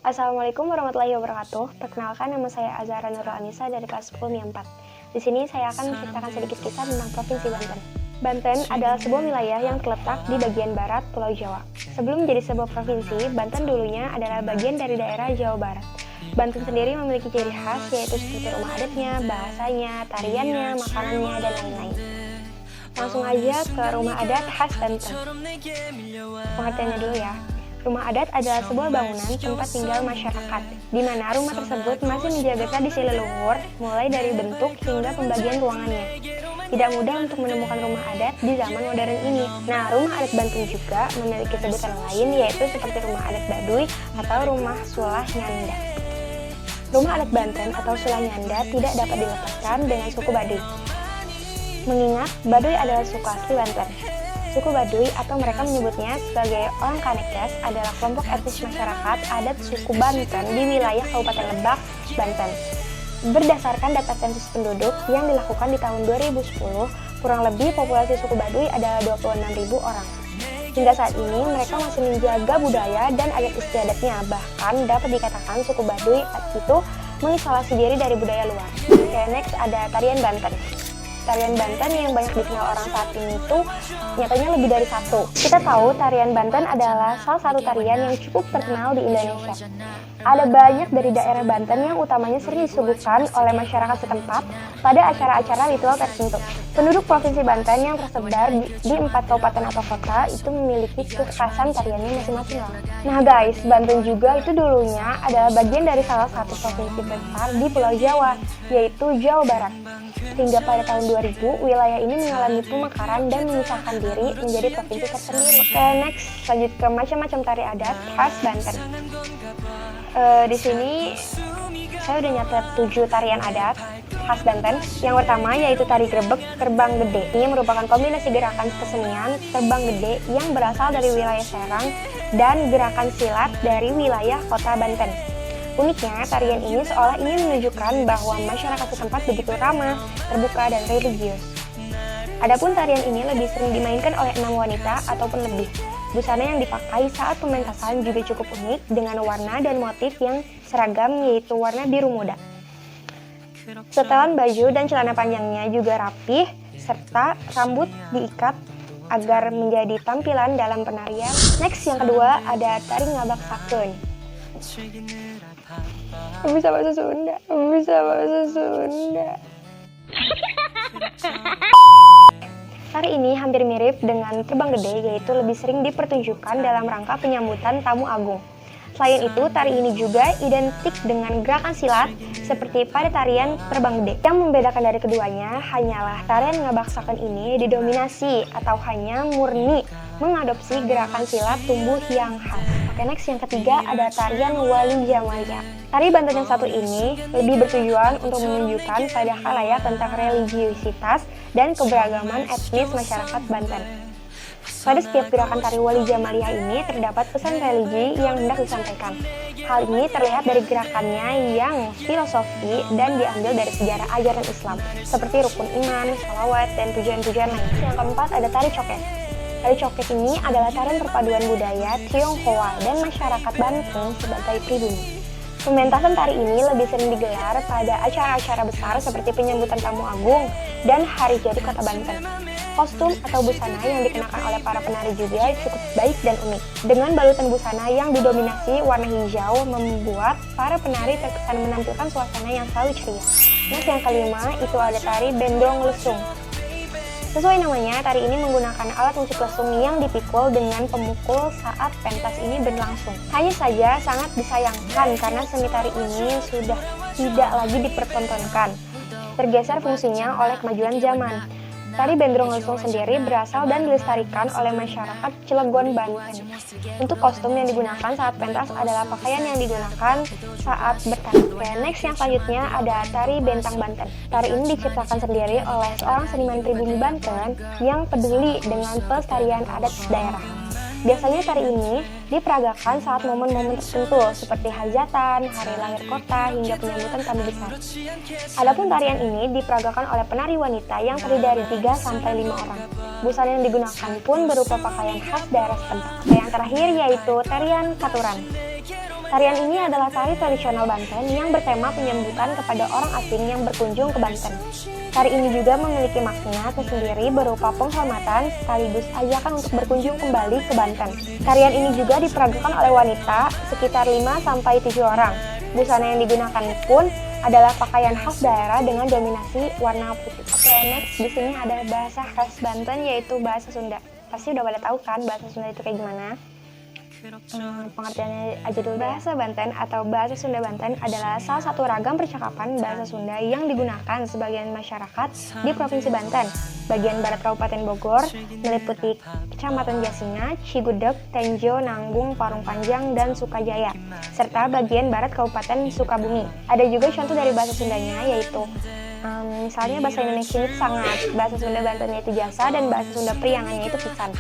Assalamualaikum warahmatullahi wabarakatuh. Perkenalkan, nama saya Azhara Nurul Anissa dari kelas 10 MIA 4. Di sini saya akan menceritakan sedikit kisah tentang Provinsi Banten. Banten adalah sebuah wilayah yang terletak di bagian barat Pulau Jawa. Sebelum menjadi sebuah provinsi, Banten dulunya adalah bagian dari daerah Jawa Barat. Banten sendiri memiliki ciri khas yaitu seperti rumah adatnya, bahasanya, tariannya, makanannya, dan lain-lain. Langsung aja ke rumah adat khas Banten. Pengertiannya dulu ya. Rumah adat adalah sebuah bangunan tempat tinggal masyarakat, di mana rumah tersebut masih menjaga tradisi leluhur, mulai dari bentuk hingga pembagian ruangannya. Tidak mudah untuk menemukan rumah adat di zaman modern ini. Nah, rumah adat Banten juga memiliki sebutan lain, yaitu seperti rumah adat Baduy atau rumah Sulah Nyanda. Rumah adat Banten atau Sulah Nyanda tidak dapat dilepaskan dengan suku Baduy. Mengingat Baduy adalah suku asli Banten. Suku Baduy atau mereka menyebutnya sebagai orang Kanekes adalah kelompok etnis masyarakat adat suku Banten di wilayah Kabupaten Lebak, Banten. Berdasarkan data sensus penduduk yang dilakukan di tahun 2010, kurang lebih populasi suku Baduy adalah 26.000 orang. Hingga saat ini mereka masih menjaga budaya dan adat istiadatnya, bahkan dapat dikatakan suku Baduy itu mengisolasi diri dari budaya luar. Oke, next ada tarian Banten. Tarian Banten yang banyak dikenal orang saat ini itu nyatanya lebih dari satu. Kita tahu tarian Banten adalah salah satu tarian yang cukup terkenal di Indonesia. Ada banyak dari daerah Banten yang utamanya sering disuguhkan oleh masyarakat setempat pada acara-acara ritual tertentu. Penduduk Provinsi Banten yang tersebar di 4 kabupaten atau kota itu memiliki kekhasan tariannya masing-masing. Nah guys, Banten juga itu dulunya adalah bagian dari salah satu provinsi besar di Pulau Jawa, yaitu Jawa Barat. Hingga pada tahun 2000, wilayah ini mengalami pemekaran dan memisahkan diri menjadi provinsi tersendiri. Oke, next, lanjut ke macam-macam tari adat khas Banten. Di sini saya udah nyatet 7 tarian adat khas Banten. Yang pertama yaitu tari grebek terbang gede. Ini merupakan kombinasi gerakan kesenian terbang gede yang berasal dari wilayah Serang dan gerakan silat dari wilayah kota Banten. Uniknya, tarian ini seolah ingin menunjukkan bahwa masyarakat setempat begitu ramah, terbuka, dan religius. Adapun tarian ini lebih sering dimainkan oleh 6 wanita ataupun lebih. Busana yang dipakai saat pementasan juga cukup unik dengan warna dan motif yang seragam, yaitu warna biru muda. Setelan baju dan celana panjangnya juga rapih, serta rambut diikat agar menjadi tampilan dalam penarian. Next, yang kedua ada tari ngabak sakeun. Bisa bahasa Sunda. Tari ini hampir mirip dengan terbang gede, yaitu lebih sering dipertunjukkan dalam rangka penyambutan tamu agung. Selain itu, tari ini juga identik dengan gerakan silat seperti pada tarian terbang gede. Yang membedakan dari keduanya hanyalah tarian ngabak sakeun ini didominasi atau hanya murni mengadopsi gerakan silat tumbuh yang khas. Oke, next, yang ketiga ada tarian Wali Jamalia. Tari Banten yang satu ini lebih bertujuan untuk menunjukkan pada khalayak tentang religiusitas dan keberagaman etnis masyarakat Banten. Pada setiap gerakan tari Wali Jamalia ini terdapat pesan religi yang hendak disampaikan. Hal ini terlihat dari gerakannya yang filosofi dan diambil dari sejarah ajaran Islam, seperti rukun iman, sholawat, dan tujuan-tujuan lain. Yang keempat ada tari coket. Tari coket ini adalah tarian perpaduan budaya Tionghoa dan masyarakat Banten sebagai pribumi. Pementasan tari ini lebih sering digelar pada acara-acara besar seperti penyambutan tamu agung dan hari jadi kota Banten. Kostum atau busana yang dikenakan oleh para penari juga cukup baik dan unik. Dengan balutan busana yang didominasi warna hijau membuat para penari terkesan menampilkan suasana yang selalu ceria. Next, yang kelima itu ada tari Bendong Lesung. Sesuai namanya, tari ini menggunakan alat musik lesung yang dipikul dengan pemukul saat pentas ini berlangsung. Hanya saja sangat disayangkan karena seni tari ini sudah tidak lagi dipertontonkan. Tergeser fungsinya oleh kemajuan zaman. Tari Bendong Lesung sendiri berasal dan dilestarikan oleh masyarakat Cilegon, Banten. Untuk kostum yang digunakan saat pentas adalah pakaian yang digunakan saat bertari. Oke, next, yang selanjutnya ada tari Bentang Banten. Tari ini diciptakan sendiri oleh seorang seniman pribumi Banten yang peduli dengan pelestarian adat daerah. Biasanya tari ini diperagakan saat momen-momen tertentu seperti hajatan, hari lahir kota, hingga penyambutan tamu besar. Adapun tarian ini diperagakan oleh penari wanita yang terdiri dari 3-5 orang. Busana yang digunakan pun berupa pakaian khas daerah setempat. Yang terakhir yaitu tarian Katuran. Tarian ini adalah tari tradisional Banten yang bertema penyambutan kepada orang asing yang berkunjung ke Banten. Tari ini juga memiliki makna tersendiri berupa penghormatan sekaligus ajakan untuk berkunjung kembali ke Banten. Tarian ini juga diperagakan oleh wanita sekitar 5-7 orang. Busana yang digunakan pun adalah pakaian khas daerah dengan dominasi warna putih. Oke, next di sini ada bahasa khas Banten yaitu bahasa Sunda. Pasti udah pada tahu kan bahasa Sunda itu kayak gimana? Pengertiannya aja dulu. Bahasa Banten atau bahasa Sunda Banten adalah salah satu ragam percakapan bahasa Sunda yang digunakan sebagian masyarakat di Provinsi Banten, bagian barat Kabupaten Bogor, meliputi Kecamatan Jasinga, Cigudeg, Tenjo, Nanggung, Parung Panjang, dan Sukajaya, serta bagian barat Kabupaten Sukabumi. Ada juga contoh dari bahasa Sundanya yaitu misalnya bahasa Indonesia itu sangat, bahasa Sunda Bantennya itu jasa, dan bahasa Sunda Priangannya itu pisan.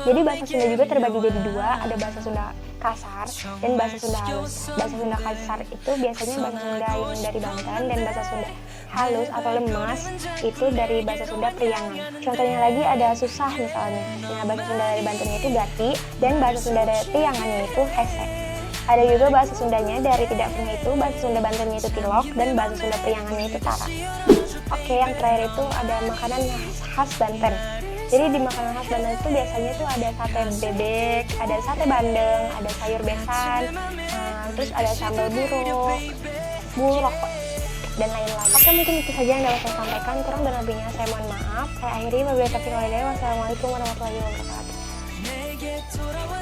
Jadi bahasa Sunda juga terbagi jadi dua, ada bahasa Sunda kasar dan bahasa Sunda halus. Bahasa Sunda kasar itu biasanya bahasa Sunda yang dari Banten, dan bahasa Sunda halus atau lemas itu dari bahasa Sunda Priangan. Contohnya lagi ada susah misalnya. Nah, bahasa Sunda dari Bantennya itu gati, dan bahasa Sunda dari Priangannya itu hese. Ada juga bahasa Sundanya dari tidak punya itu, bahasa Sunda Bantennya itu tilok, dan bahasa Sunda Priangannya itu tara. Oke, yang terakhir itu ada makanan khas Banten. Jadi di makanan khas Banten itu biasanya tuh ada sate bebek, ada sate bandeng, ada sayur besan, terus ada sambal bulok, dan lain-lain. Oke, mungkin itu saja yang dapat saya sampaikan. Kurang dan lebihnya saya mohon maaf. Saya akhiri. Wabillahi taufiq wal hidayah. Wassalamualaikum warahmatullahi wabarakatuh.